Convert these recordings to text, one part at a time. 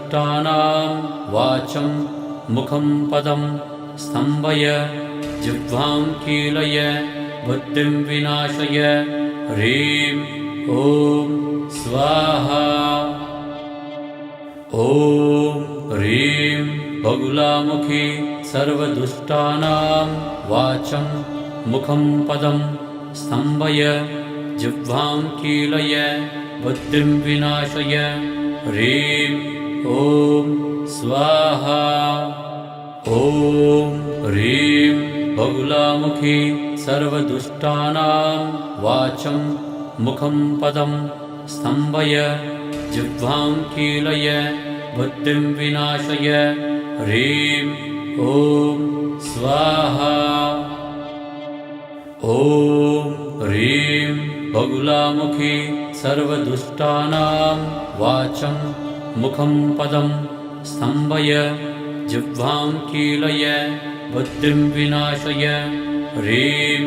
सर्वदुष्टानां वाचं मुखं पदं स्तम्भय जिह्वां कीलय बुद्धिं विनाशय ह्रीं ॐ स्वाहा। ॐ ह्रीं बगुलामुखी सर्वदुष्टानां वाचं मुखं पदं स्तम्भय जिह्वां कीलय बुद्धिं विनाशय ह्रीं ॐ स्वाहा। ॐ ह्रीं बगुलामुखी सर्वदुष्टानां वाचं मुखं पदं स्तम्भय जिह्वां कीलय बुद्धिं विनाशय ह्रीं ॐ स्वाहा। ॐ ह्रीं बगुलामुखी सर्वदुष्टानां वाचं मुखं पदं स्तम्भय जिह्वां कीलय बुद्धिं विनाशय ह्रीं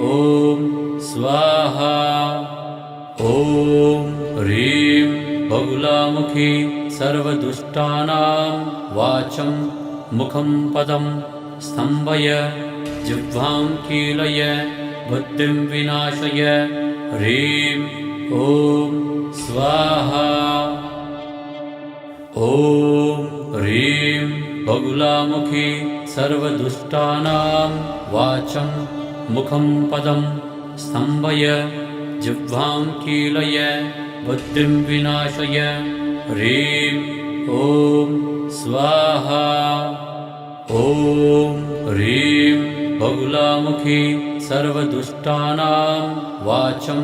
ॐ स्वाहा। ॐ ह्रीं बगुलामुखी सर्वदुष्टानां वाचं मुखं पदं स्तम्भय जिह्वां कीलय बुद्धिं विनाशय ह्रीं ॐ स्वाहा। ॐ ह्रीं बगुलामुखी सर्वदुष्टानां वाचं मुखं पदं स्तम्भय जिह्वां कीलय बुद्धिं विनाशय ह्रीं ॐ स्वाहा। ॐ ह्रीं बगुलामुखी सर्वदुष्टानां वाचं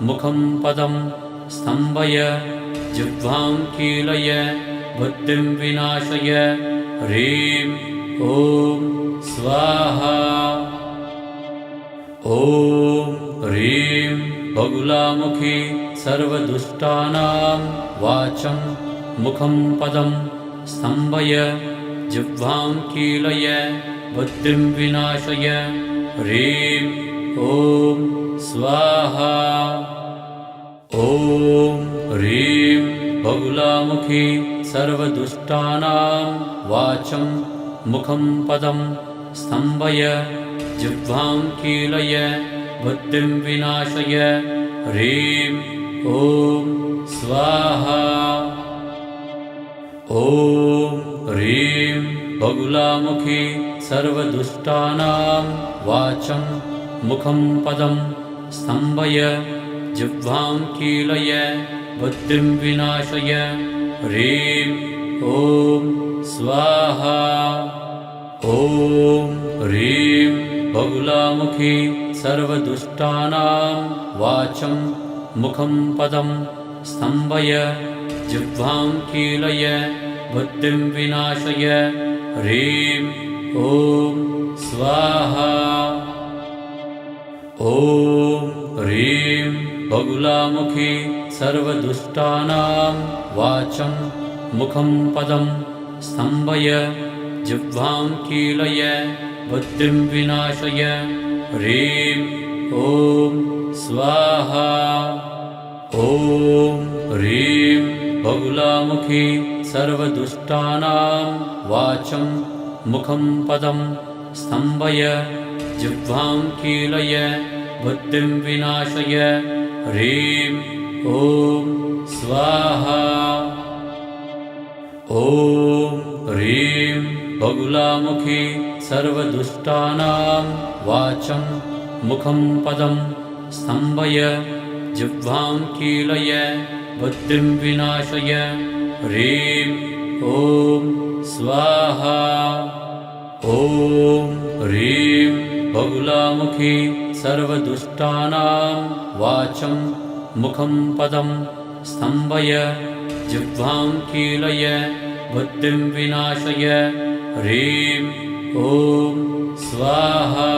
मुखं पदं स्तम्भय जिह्वां कीलय बुद्धिं विनाशय ह्रीं ॐ स्वाहा। ॐ ह्रीं बगुलामुखी सर्वदुष्टानां वाचं मुखं पदं स्तम्भय जिह्वां कीलय बुद्धिं विनाशय ह्रीं ॐ स्वाहा। ॐ ह्रीं बगुलामुखी सर्वदुष्टानां वाचं मुखं पदं स्तम्भय जिह्वां कीलय बुद्धिं विनाशय ह्रीं ॐ स्वाहा। ॐ ह्रीं बगुलामुखी सर्वदुष्टानां वाचं मुखं पदं स्तम्भय जिह्वां कीलय बुद्धिं विनाशय ह्रीं ॐ स्वाहा। ॐ ह्रीं बगुलामुखी सर्वदुष्टानां वाचं मुखं पदं स्तम्भय जिह्वां कीलय बुद्धिं विनाशय ह्रीं ॐ स्वाहा। ॐ ह्रीं बगुलामुखी सर्वदुष्टानां वाचं मुखं पदं स्तम्भय जिह्वां कीलय बुद्धिं विनाशय ह्रीं ॐ स्वाहा। ॐ ह्रीं बगुलामुखी सर्वदुष्टानां वाचं मुखं पदं स्तम्भय जिह्वां कीलय बुद्धिं विनाशय ह्रीं ॐ स्वाहा। ॐ ह्रीं बगुलामुखी सर्वदुष्टानां वाचं मुखं पदं स्तम्भय जिह्वां कीलय बुद्धिं विनाशय ह्रीं ॐ स्वाहा। ॐ ह्रीं बगुलामुखी सर्वदुष्टानां वाचं मुखं पदं स्तम्भय जिह्वां कीलय बुद्धिं विनाशय ह्रीं ॐ स्वाहा।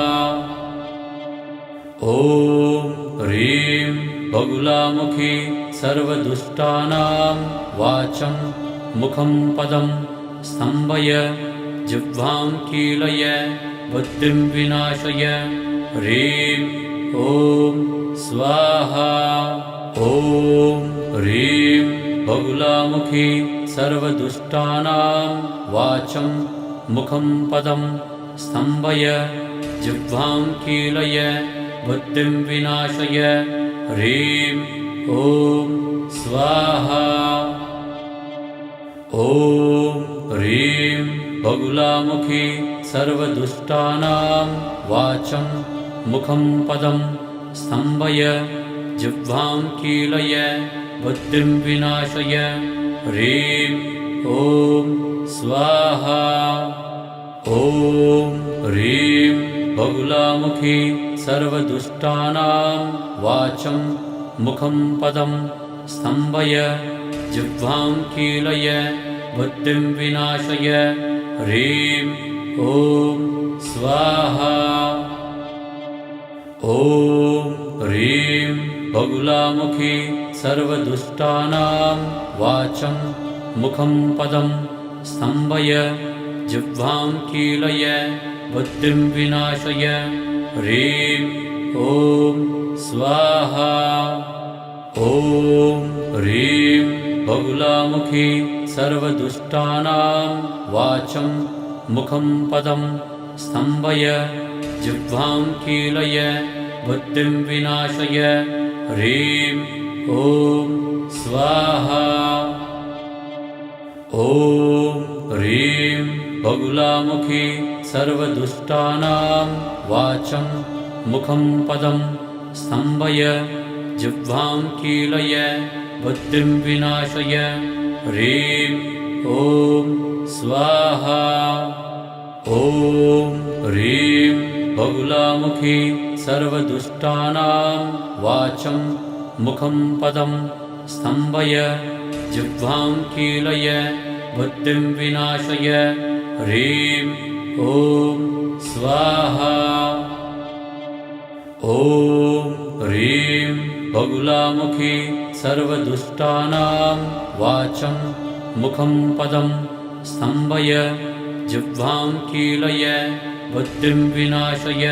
ॐ ह्रीं बगुलामुखी सर्वदुष्टानां वाचं मुखं पदं स्तम्भय जिह्वां कीलय बुद्धिं विनाशय ह्रीं ॐ स्वाहा। ॐ ह्रीं बगुलामुखी सर्वदुष्टानां वाचं मुखं पदं स्तम्भय जिह्वां कीलय बुद्धिं विनाशय ह्रीं ॐ स्वाहा। ॐ ह्रीं बगुलामुखी सर्वदुष्टानां वाचं मुखं पदं स्तम्भय जिह्वां कीलय बुद्धिं विनाशय ह्रीं ॐ स्वाहा। ॐ ह्रीं बगुलामुखी सर्वदुष्टानां वाचं मुखं पदं स्तम्भय जिह्वां कीलय बुद्धिं विनाशय ह्रीं ॐ स्वाहा। ॐ ह्रीं बगुलामुखी सर्वदुष्टानां वाचं मुखं पदं स्तम्भय जिह्वां कीलय बुद्धिं विनाशय ह्रीं ॐ स्वाहा। ॐ ह्रीं बगुलामुखी सर्वदुष्टानां वाचं मुखं पदं स्तम्भय जिह्वां कीलय बुद्धिं विनाशय ह्रीं ॐ स्वाहा। ॐ ह्रीं बगुलामुखी सर्वदुष्टानां वाचं मुखं पदं स्तम्भय जिह्वां कीलय बुद्धिं विनाशय ह्रीं ॐ स्वाहा। ॐ ह्रीं बगुलामुखी सर्वदुष्टानां वाचं मुखं पदं स्तम्भय जिह्वां कीलय बुद्धिं विनाशय ह्रीं ॐ स्वाहा। ॐ ह्रीं बगुलामुखी सर्वदुष्टानां वाचं मुखं पदं स्तम्भय जिह्वां कीलय बुद्धिं विनाशय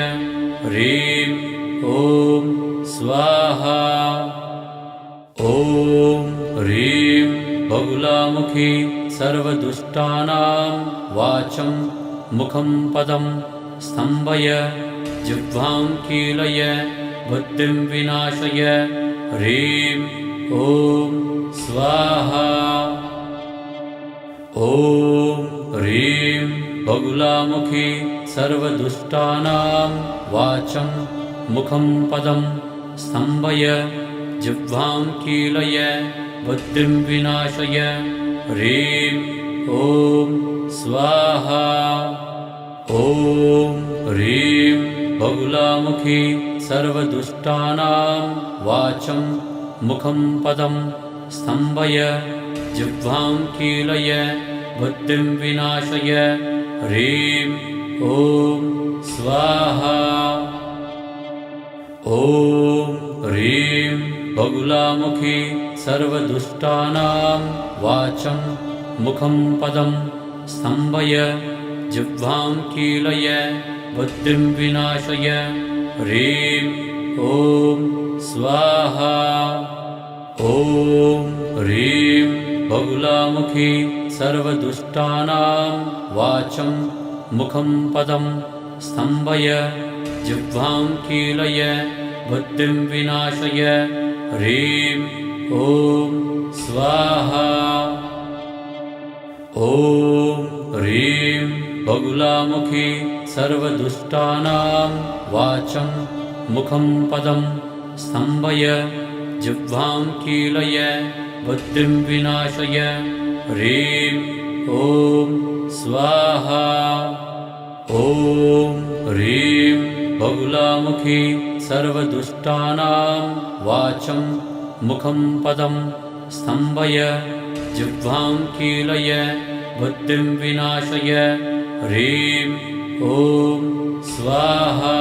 ह्रीं ॐ स्वाहा। ॐ ह्रीं बगुलामुखी सर्वदुष्टानां वाचं मुखं पदं स्तम्भय जिह्वां कीलय बुद्धिं विनाशय ह्रीं ॐ स्वाहा। ॐ ह्रीं बगुलामुखी सर्वदुष्टानां वाचं मुखं पदं स्तम्भय जिह्वां कीलय बुद्धिं विनाशय ह्रीं ॐ स्वाहा। ॐ ह्रीं बगुलामुखी सर्वदुष्टानां वाचं मुखं पदं स्तम्भय जिह्वां कीलय बुद्धिं विनाशय ह्रीं ॐ स्वाहा। ॐ ह्रीं बगुलामुखी सर्वदुष्टानां वाचं मुखं पदं स्तम्भय जिह्वां कीलय बुद्धिं विनाशय ह्रीं ॐ स्वाहा। ॐ ह्रीं बगुलामुखी सर्वदुष्टानां वाचं मुखं पदं स्तम्भय जिह्वां कीलय बुद्धिं विनाशय ह्रीं ॐ स्वाहा। ॐ ह्रीं बगुलामुखी सर्वदुष्टानां वाचं मुखं पदं स्तम्भय जिह्वां कीलय बुद्धिं विनाशय ह्रीं ॐ स्वाहा। ॐ ह्रीं बगुलामुखी सर्वदुष्टानां वाचं मुखं पदं स्तम्भय जिह्वां कीलय बुद्धिं विनाशय ह्रीं ॐ स्वाहा।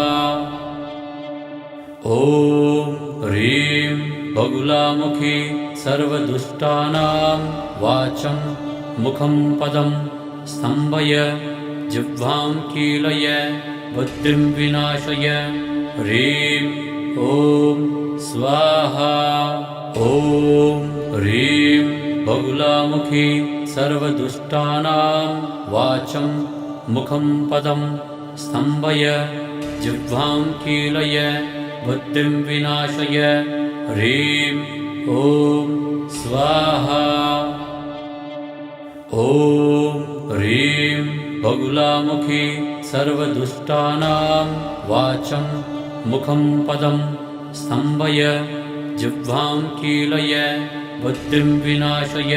ॐ ह्रीं बगुलामुखी सर्वदुष्टानां वाचं मुखं पदं स्तम्भय जिह्वां कीलय बुद्धिं विनाशय ह्रीं ॐ स्वाहा। ॐ ह्रीं बगुलामुखी सर्वदुष्टानां वाचं मुखं पदं स्तम्भय जिह्वां कीलय बुद्धिं विनाशय ह्रीं ॐ स्वाहा। ॐ ह्रीं बगुलामुखी सर्वदुष्टानां वाचं मुखं पदं स्तम्भय जिह्वां कीलय बुद्धिं विनाशय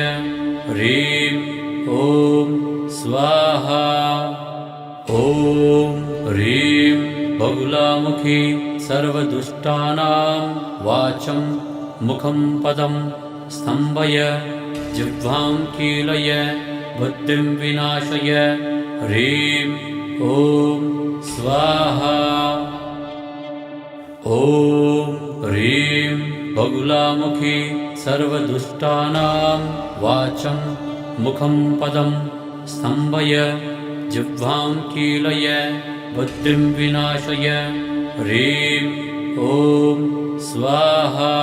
ह्रीं ॐ स्वाहा। ॐ ह्रीं बगुलामुखी सर्वदुष्टानां वाचं मुखं पदं स्तम्भय जिह्वां कीलय बुद्धिं विनाशय ह्रीं ॐ स्वाहा। ॐ ह्रीं बगुलामुखी सर्वदुष्टानां वाचं मुखं पदं स्तम्भय जिह्वां कीलय बुद्धिं विनाशय ह्रीं ॐ स्वाहा।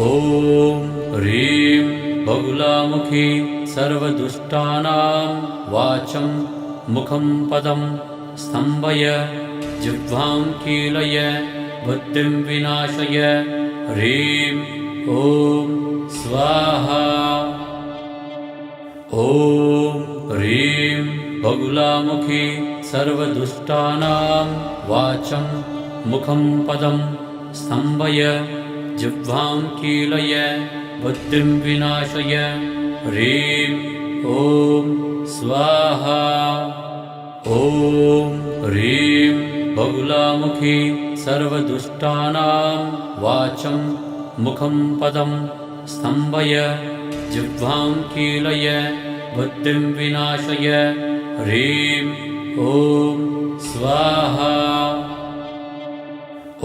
ॐ ह्रीं बगुलामुखी सर्वदुष्टानां वाचं मुखं पदं स्तम्भय जिह्वां कीलय बुद्धिं विनाशय ह्रीं ॐ स्वाहा। ॐ ह्रीं बगुलामुखी सर्वदुष्टानां वाचं मुखं पदं स्तम्भय जिह्वां कीलय बुद्धिं विनाशय ह्रीं ॐ स्वाहा। ॐ ह्रीं बगुलामुखी सर्वदुष्टानां वाचं मुखं पदं स्तम्भय जिह्वां कीलय बुद्धिं विनाशय ह्रीं ॐ स्वाहा।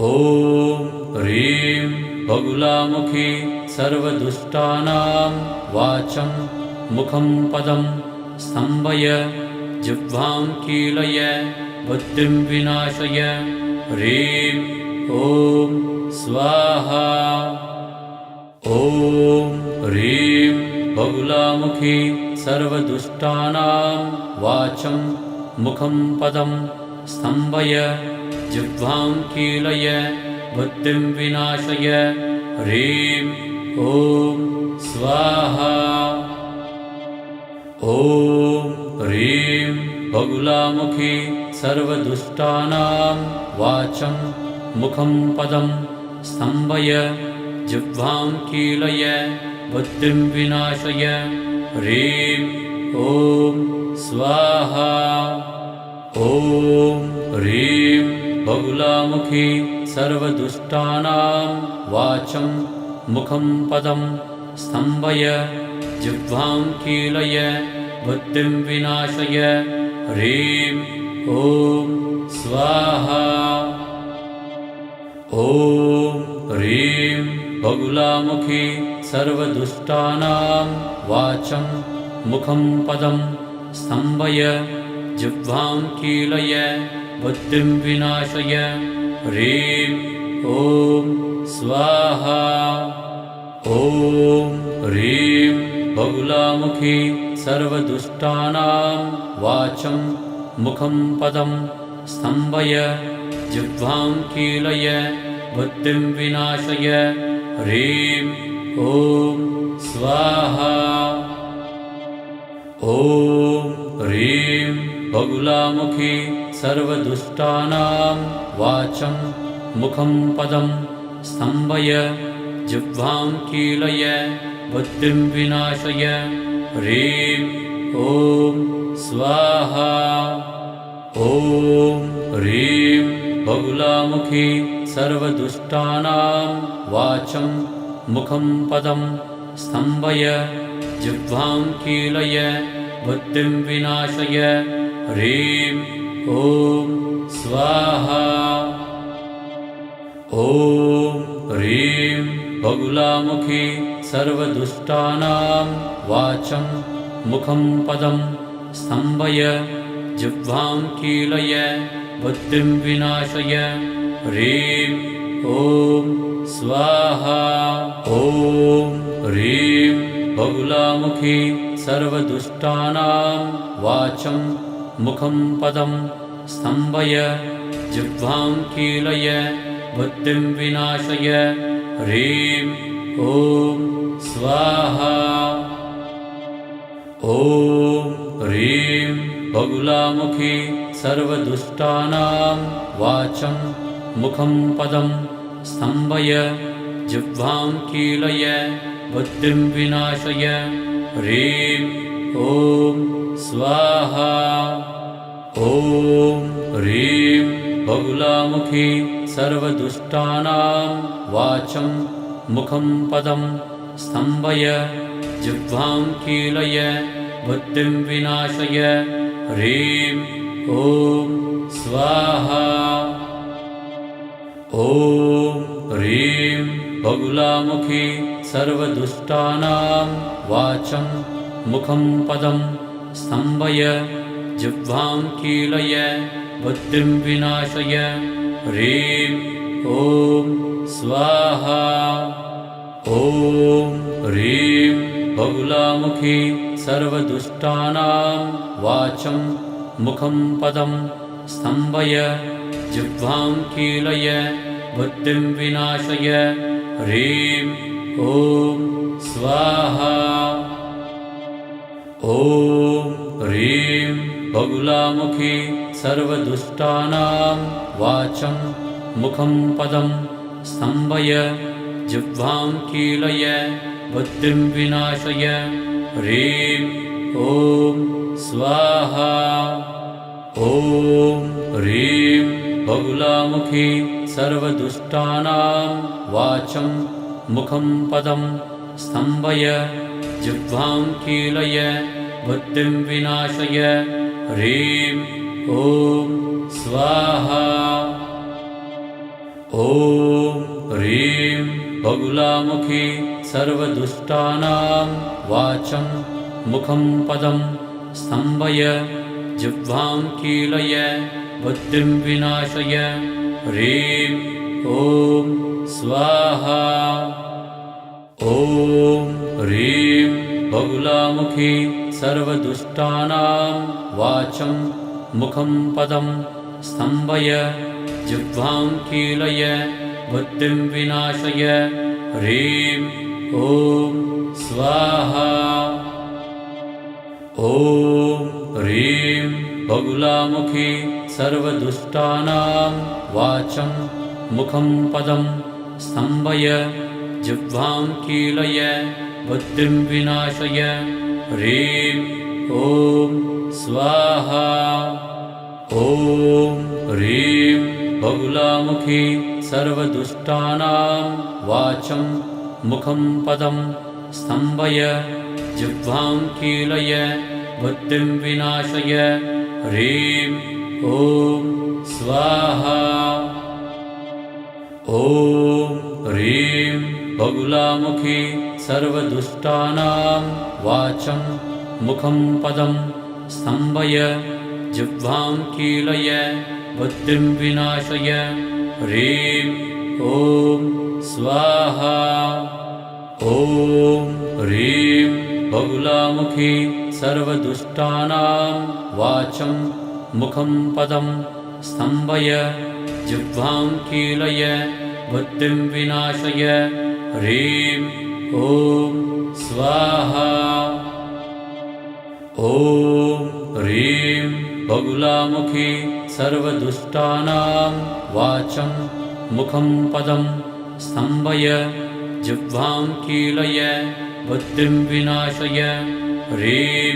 ॐ ह्रीं बगुलामुखी सर्वदुष्टानां वाचं मुखं पदं स्तम्भय जिह्वां कीलय बुद्धिं विनाशय ह्रीं ॐ स्वाहा। ॐ ह्रीं बगुलामुखी सर्वदुष्टानां वाचं मुखं पदं स्तम्भय जिह्वां कीलय बुद्धिं विनाशय ह्रीं ॐ स्वाहा। ॐ ह्रीं बगुलामुखी सर्वदुष्टानां वाचं मुखं पदं स्तम्भय जिह्वां कीलय बुद्धिं विनाशय ह्रीं ॐ स्वाहा। ॐ ह्रीं बगुलामुखी सर्वदुष्टानां वाचं मुखं पदं स्तम्भय जिह्वां कीलय बुद्धिं विनाशय ह्रीं ॐ स्वाहा। ॐ ह्रीं बगुलामुखी सर्वदुष्टानां वाचं मुखं पदं स्तम्भय जिह्वां कीलय बुद्धिं विनाशय ह्रीं ॐ स्वाहा। ॐ ह्रीं बगुलामुखी सर्वदुष्टानां वाचं मुखं पदं स्तम्भय जिह्वां कीलय बुद्धिं विनाशय ह्रीं ॐ स्वाहा। ॐ ह्रीं बगुलामुखी सर्वदुष्टानां वाचं मुखं पदं स्तम्भय जिह्वां कीलय बुद्धिं विनाशय ह्रीं ॐ स्वाहा। ॐ ह्रीं बगुलामुखी सर्वदुष्टानां वाचं मुखं पदं स्तम्भय जिह्वां कीलय बुद्धिं विनाशय ह्रीं ॐ स्वाहा। ॐ ह्रीं बगुलामुखी सर्वदुष्टानां वाचं मुखं पदं स्तम्भय जिह्वां कीलय बुद्धिं विनाशय ह्रीं ॐ स्वाहा। ॐ ह्रीं बगुलामुखी सर्वदुष्टानां वाचं मुखं पदं स्तम्भय जिह्वां कीलय बुद्धिं विनाशय ह्रीं ॐ स्वाहा ॐ ह्रीं बगुलामुखी सर्वदुष्टानां वाचं मुखं पदं स्तम्भय जिह्वां कीलय बुद्धिं विनाशय ह्रीं ॐ स्वाहा ॐ ह्रीं बगुलामुखी सर्वदुष्टानां वाचं मुखं पदं स्तम्भय जिह्वां कीलय बुद्धिं विनाशय ह्रीं ॐ स्वाहा ॐ ह्रीं बगुलामुखी सर्वदुष्टानां वाचं मुखं पदं स्तम्भय जिह्वां कीलय बुद्धिं विनाशय ह्रीं ॐ स्वाहा ॐ ह्रीं बगुलामुखी सर्वदुष्टानां वाचं मुखं पदं स्तम्भय जिह्वां कीलय बुद्धिं विनाशय ह्रीं ॐ स्वाहा ॐ ह्रीं बगुलामुखी सर्वदुष्टानां वाचं मुखं पदं स्तम्भय जिह्वां कीलय बुद्धिं विनाशय ह्रीं ॐ स्वाहा ॐ ह्रीं बगुलामुखी सर्वदुष्टानां वाचं मुखं पदं स्तम्भय जिह्वां कीलय बुद्धिं विनाशय ह्रीं ॐ स्वाहा ॐ ह्रीं बगुलामुखी सर्वदुष्टानां वाचं मुखं पदं स्तम्भय जिह्वां कीलय बुद्धिं विनाशय ह्रीं ॐ स्वाहा ॐ ह्रीं बगुलामुखी सर्वदुष्टानां वाचं मुखं पदं स्तम्भय जिह्वां कीलय बुद्धिं विनाशय ह्रीं ॐ स्वाहा ॐ ह्रीं बगुलामुखी सर्वदुष्टानां वाचं मुखं पदं स्तम्भय जिह्वां कीलय बुद्धिं विनाशय ह्रीं ॐ स्वाहा ॐ ह्रीं बगुलामुखी सर्वदुष्टानां वाचं मुखं पदं स्तम्भय जिह्वां कीलय बुद्धिं विनाशय ह्रीं ॐ स्वाहा ॐ ह्रीं बगुलामुखी सर्वदुष्टानां वाचं मुखं पदं स्तम्भय जिह्वां कीलय बुद्धिं विनाशय ह्रीं ॐ स्वाहा ॐ ह्रीं बगुलामुखी सर्वदुष्टानां वाचं मुखं पदं स्तम्भय जिह्वां कीलय बुद्धिं विनाशय ह्रीं ॐ स्वाहा ॐ ह्रीं बगुलामुखी सर्वदुष्टानां वाचं मुखं पदं स्तम्भय जिह्वां कीलय बुद्धिं विनाशय ह्रीं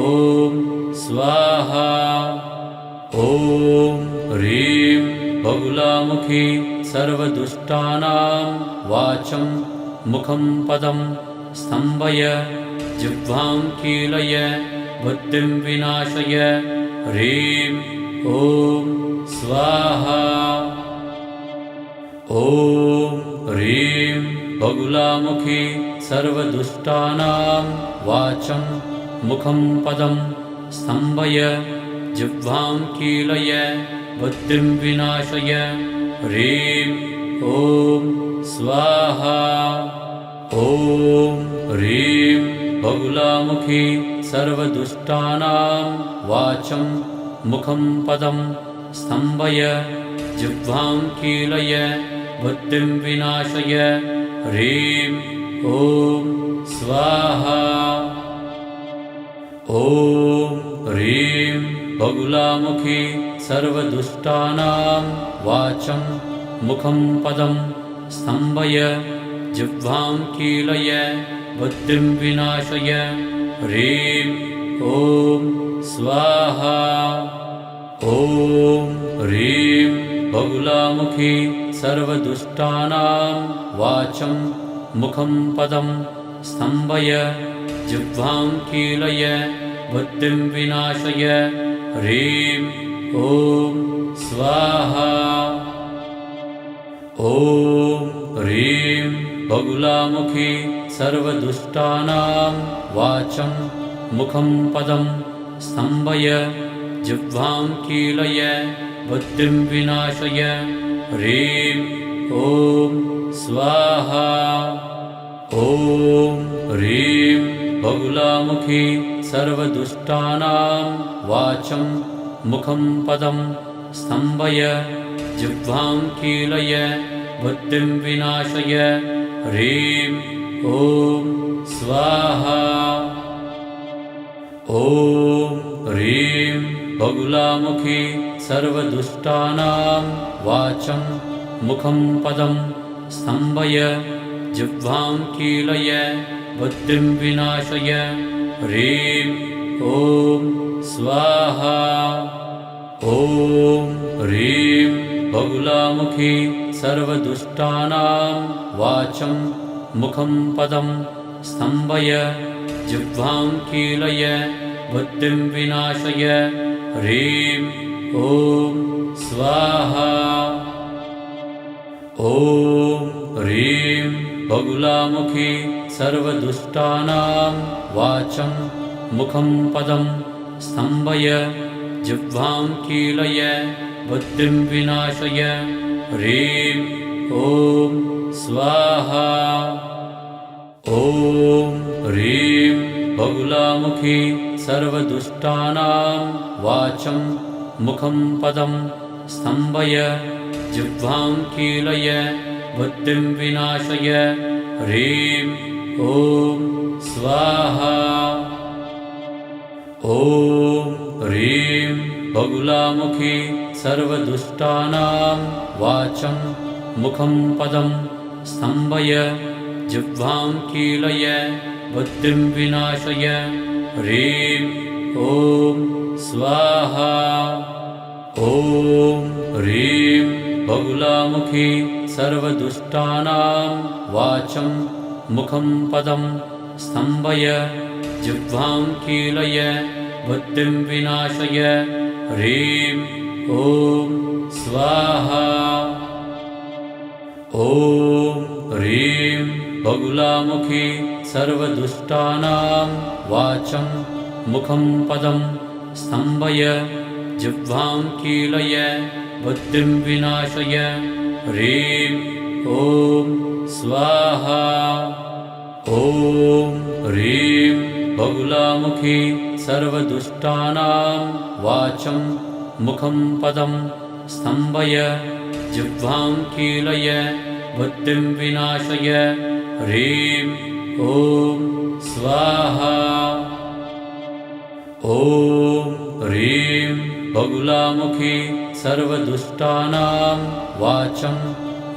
ॐ स्वाहा ॐ ह्रीं बगुलामुखी सर्वदुष्टानां वाचं मुखं पदं स्तम्भय जिह्वां कीलय बुद्धिं विनाशय ह्रीं ॐ स्वाहा ॐ ह्रीं बगुलामुखी सर्वदुष्टानां वाचं मुखं पदं स्तम्भय जिह्वां कीलय बुद्धिं विनाशय ह्रीं ॐ स्वाहा ॐ ह्रीं बहुलामुखी सर्वदुष्टानां वाचं मुखं पदं स्तम्भय जिह्वां कीलय बुद्धिं विनाशय ह्रीं ॐ स्वाहा ॐ ह्रीं बहुलामुखी सर्वदुष्टानां वाचं मुखं पदं स्तम्भय जिह्वां कीलय बुद्धिं विनाशय ह्रीं ॐ स्वाहा ॐ ह्रीं बहुलामुखी सर्वदुष्टानां वाचं मुखं पदं स्तम्भय जिह्वां कीलय बुद्धिं विनाशय ह्रीं ॐ स्वाहा ॐ ह्रीं बहुलामुखी सर्वदुष्टानां वाचं मुखं पदं स्तम्भय जिह्वां कीलय बुद्धिं विनाशय ह्रीं ॐ स्वाहा ॐ ह्रीं बहुलामुखी सर्वदुष्टानां वाचं मुखं पदं स्तम्भय जिह्वां कीलय बुद्धिं विनाशय ह्रीं ॐ स्वाहा ॐ ह्रीं बहुलामुखी सर्वदुष्टानां वाचं मुखं पदं स्तम्भय जिह्वां कीलय बुद्धिं विनाशय ह्रीं ॐ स्वाहा ॐ ह्रीं बहुलामुखी सर्वदुष्टानां वाचं मुखं पदं स्तम्भय जिह्वां कीलय बुद्धिं विनाशय ह्रीं ॐ स्वाहा ॐ ह्रीं बहुलामुखी सर्वदुष्टानां वाचं मुखं पदं स्तम्भय जिह्वां कीलय बुद्धिं विनाशय ह्रीं ॐ स्वाहा ॐ ह्रीं बहुलामुखी सर्वदुष्टानां वाचं मुखं पदं स्तम्भय जिह्वां कीलय बुद्धिं विनाशय ह्रीं ॐ स्वाहा ॐ ह्रीं बहुलामुखी सर्वदुष्टानां वाचं मुखं पदं स्तम्भय जिह्वां कीलय बुद्धिं विनाशय ह्रीं ॐ स्वाहा ॐ ह्रीं बहुलामुखी सर्वदुष्टानां वाचं मुखं पदं स्तम्भय जिह्वां कीलय बुद्धिं विनाशय ह्रीं ॐ स्वाहा ॐ ह्रीं बहुलामुखी सर्वदुष्टानां वाचं मुखं पदं स्तम्भय जिह्वां कीलय बुद्धिं विनाशय ह्रीं ॐ स्वाहा ॐ ह्रीं बहुलामुखी सर्वदुष्टानां वाचं मुखं पदं स्तम्भय जिह्वां कीलय बुद्धिं विनाशय ह्रीं ॐ स्वाहा ॐ ह्रीं बहुलामुखी सर्वदुष्टानां वाचं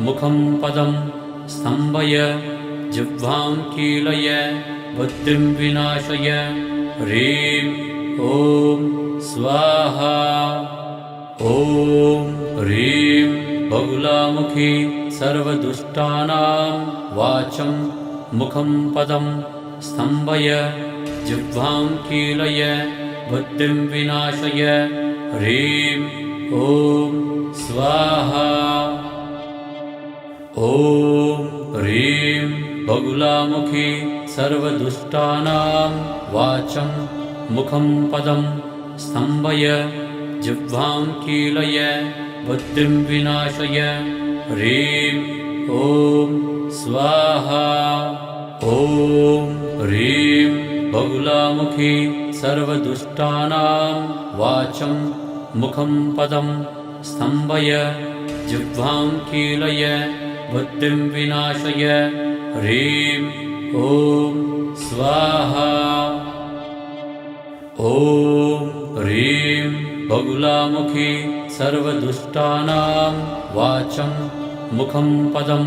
मुखं पदं स्तम्भय जिह्वां कीलय बुद्धिं विनाशय ह्रीं ॐ स्वाहा ॐ ह्रीं बहुलामुखी सर्वदुष्टानां वाचं मुखं पदं स्तम्भय जिह्वां कीलय बुद्धिं विनाशय ह्रीं ॐ स्वाहा ॐ ह्रीं बहुलामुखी सर्वदुष्टानां वाचं मुखं पदं स्तम्भय जिह्वां कीलय बुद्धिं विनाशय ह्रीं ॐ स्वाहा ॐ ह्रीं बहुलामुखी सर्वदुष्टानां वाचं मुखं पदं स्तम्भय जिह्वां कीलय बुद्धिं विनाशय ह्रीं ॐ स्वाहा ॐ ह्रीं बहुलामुखी सर्वदुष्टानां वाचं मुखं पदं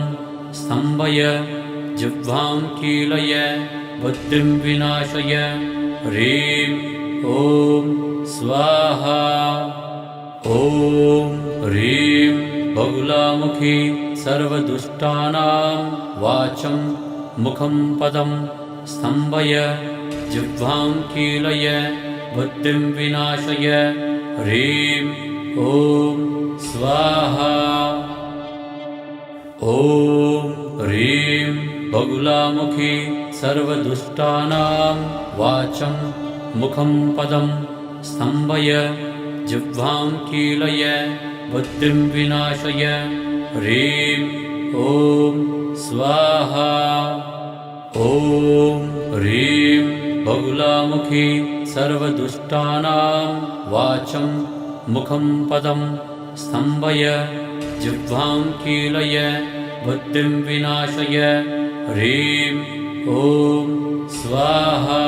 स्तम्भय जिह्वां कीलय बुद्धिं विनाशय ह्रीं ॐ स्वाहा ॐ ह्रीं बहुलामुखी सर्वदुष्टानां वाचं मुखं पदं स्तम्भय जिह्वां कीलय बुद्धिं विनाशय ह्रीं ॐ स्वाहा ॐ ह्रीं बहुलामुखी सर्वदुष्टानां वाचं मुखं पदं स्तम्भय जिह्वां कीलय बुद्धिं विनाशय ह्रीं ॐ स्वाहा ॐ ह्रीं बहुलामुखी सर्वदुष्टानां वाचं मुखं पदं स्तम्भय जिह्वां कीलय बुद्धिं विनाशय ह्रीं ॐ स्वाहा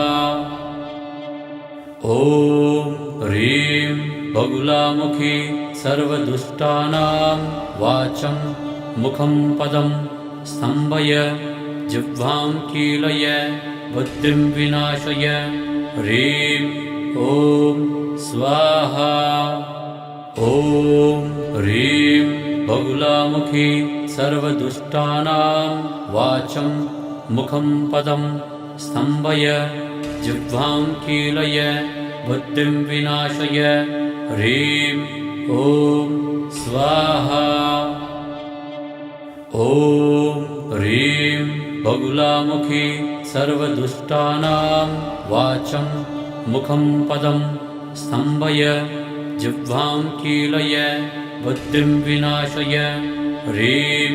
ॐ ह्रीं बहुलामुखी सर्वदुष्टानां वाचं मुखं पदं स्तम्भय जिह्वां कीलय बुद्धिं विनाशय ह्रीं ॐ स्वाहा ॐ ह्रीं बहुलामुखी सर्वदुष्टानां वाचं मुखं पदं स्तम्भय जिह्वां कीलय बुद्धिं विनाशय ह्रीं ॐ स्वाहा ॐ ह्रीं बहुलामुखी सर्वदुष्टानां वाचं मुखं पदं स्तम्भय जिह्वां कीलय बुद्धिं विनाशय ह्रीं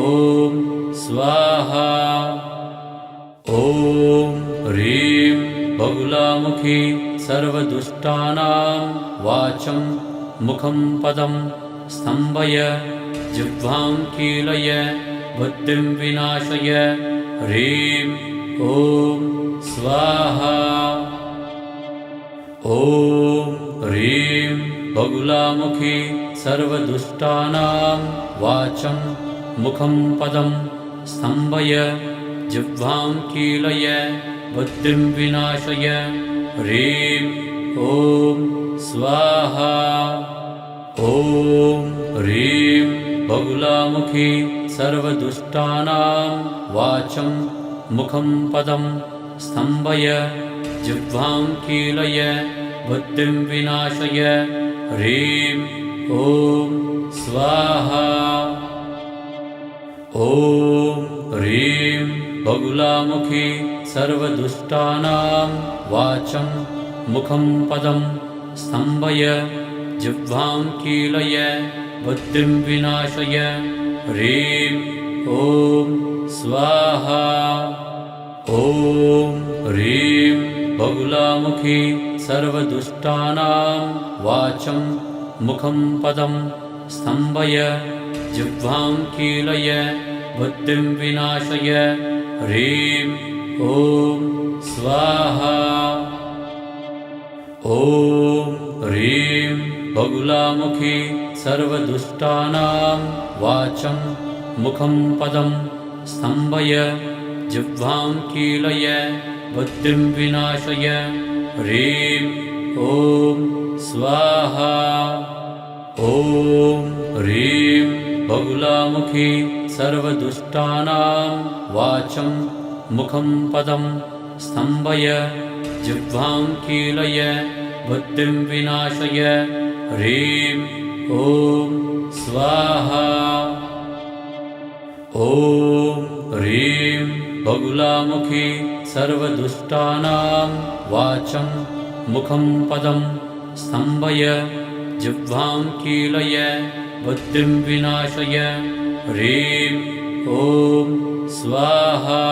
ॐ स्वाहा ॐ ह्रीं बहुलामुखी सर्वदुष्टानां वाचं मुखं पदं स्तम्भय जिह्वां कीलय बुद्धिं विनाशय ह्रीं ॐ स्वाहा ॐ ह्रीं बहुलामुखी सर्वदुष्टानां वाचं मुखं पदं स्तम्भय जिह्वां कीलय बुद्धिं विनाशय ह्रीं ॐ स्वाहा ॐ ह्रीं बहुलामुखी सर्वदुष्टानां वाचं मुखं पदं स्तम्भय जिह्वां कीलय बुद्धिं विनाशय ह्रीं ॐ स्वाहा ॐ ह्रीं बहुलामुखी सर्वदुष्टानां वाचं मुखं पदं स्तम्भय जिह्वां कीलय बुद्धिं विनाशय ह्रीं ॐ स्वाहा ॐ ह्रीं बहुलामुखी सर्वदुष्टानां वाचं मुखं पदं स्तम्भय जिह्वां कीलय बुद्धिं विनाशय ह्रीं ॐ स्वाहा ॐ ह्रीं बहुलामुखी सर्वदुष्टानां वाचं मुखं पदं स्तम्भय जिह्वां कीलय बुद्धिं विनाशय ह्रीं ॐ स्वाहा ॐ ह्रीं बहुलामुखी सर्वदुष्टानां वाचं मुखं पदं स्तम्भय जिह्वां कीलय बुद्धिं विनाशय ह्रीं ॐ स्वाहा ॐ ह्रीं बहुलामुखी सर्वदुष्टानां वाचं मुखं पदं स्तम्भय जिह्वां कीलय बुद्धिं विनाशय ह्रीं ॐ स्वाहा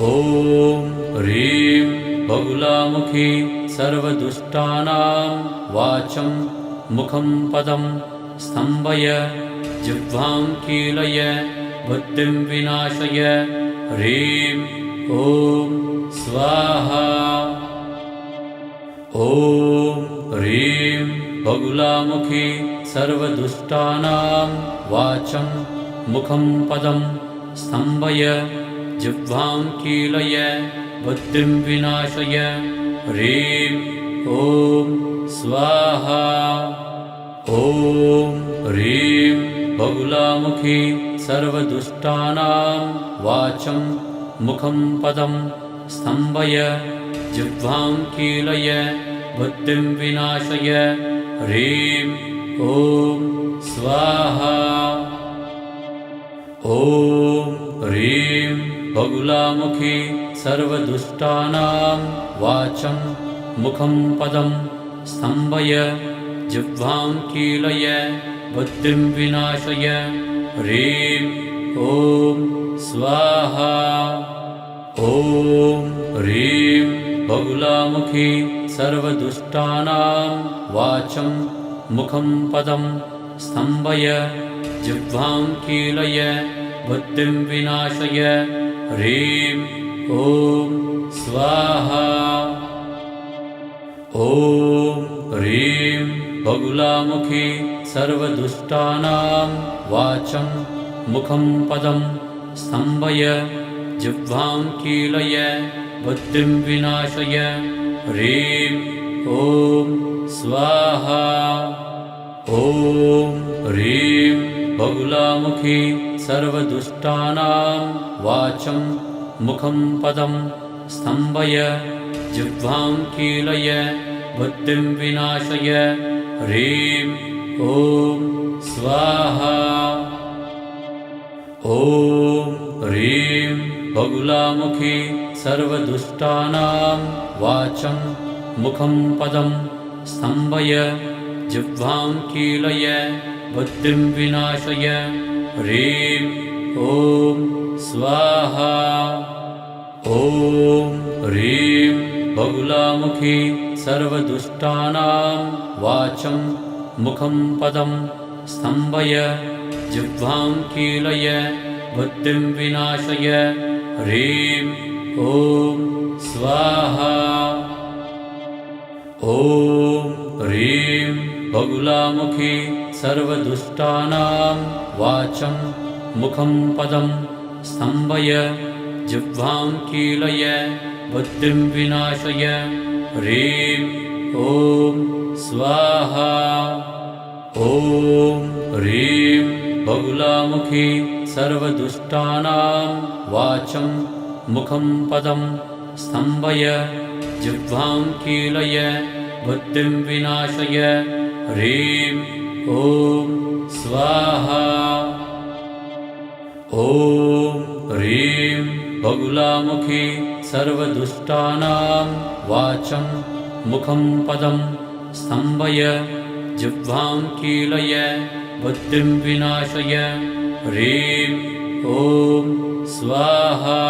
ॐ ह्रीं बगुलामुखी सर्वदुष्टानां वाचं मुखं पदं स्तम्भय जिह्वां कीलय बुद्धिं विनाशय ह्रीं ॐ स्वाहा। ॐ ह्रीं बगुलामुखी सर्वदुष्टानां वाचं मुखं पदं स्तम्भय जिह्वां कीलय बुद्धिं विनाशय ह्रीं ॐ स्वाहा। ॐ ह्रीं बगुलामुखी सर्वदुष्टानां वाचं मुखं पदं स्तम्भय जिह्वां कीलय बुद्धिं विनाशय ह्रीं ॐ स्वाहा। ॐ ह्रीं बगुलामुखी सर्वदुष्टानां वाचं मुखं पदं स्तम्भय जिह्वां कीलय बुद्धिं विनाशय ह्रीं ॐ स्वाहा। ॐ ह्रीं बगुलामुखी सर्वदुष्टानां वाचं मुखं पदं स्तम्भय जिह्वां कीलय बुद्धिं विनाशय ह्रीं ॐ स्वाहा। ॐ ह्रीं बगुलामुखी सर्वदुष्टानां वाचं मुखं पदं स्तम्भय जिह्वां कीलय बुद्धिं विनाशय ह्रीं ॐ स्वाहा। ॐ ह्रीं बगुलामुखी सर्वदुष्टानां वाचं मुखं पदं स्तम्भय जिह्वां कीलय बुद्धिं विनाशय ह्रीं ॐ स्वाहा। ॐ ह्रीं बगुलामुखी सर्वदुष्टानां वाचं मुखं पदं स्तम्भय जिह्वां कीलय बुद्धिं विनाशय ह्रीं ॐ स्वाहा। ॐ ह्रीं बगुलामुखी सर्वदुष्टानां वाचं मुखं पदं स्तम्भय जिह्वां कीलय बुद्धिं विनाशय ह्रीं ॐ स्वाहा। ॐ ह्रीं बगुलामुखी सर्वदुष्टानां वाचं मुखं पदं स्तम्भय जिह्वां कीलय बुद्धिं विनाशय ह्रीं ॐ स्वाहा। ॐ ह्रीं बगुलामुखी सर्वदुष्टानां वाचं मुखं पदं स्तम्भय जिह्वां कीलय बुद्धिं विनाशय ह्रीं ॐ स्वाहा। ॐ ह्रीं बगुलामुखी सर्वदुष्टानां वाचं मुखं पदं स्तम्भय जिह्वां कीलय बुद्धिं विनाशय ह्रीं ॐ स्वाहा।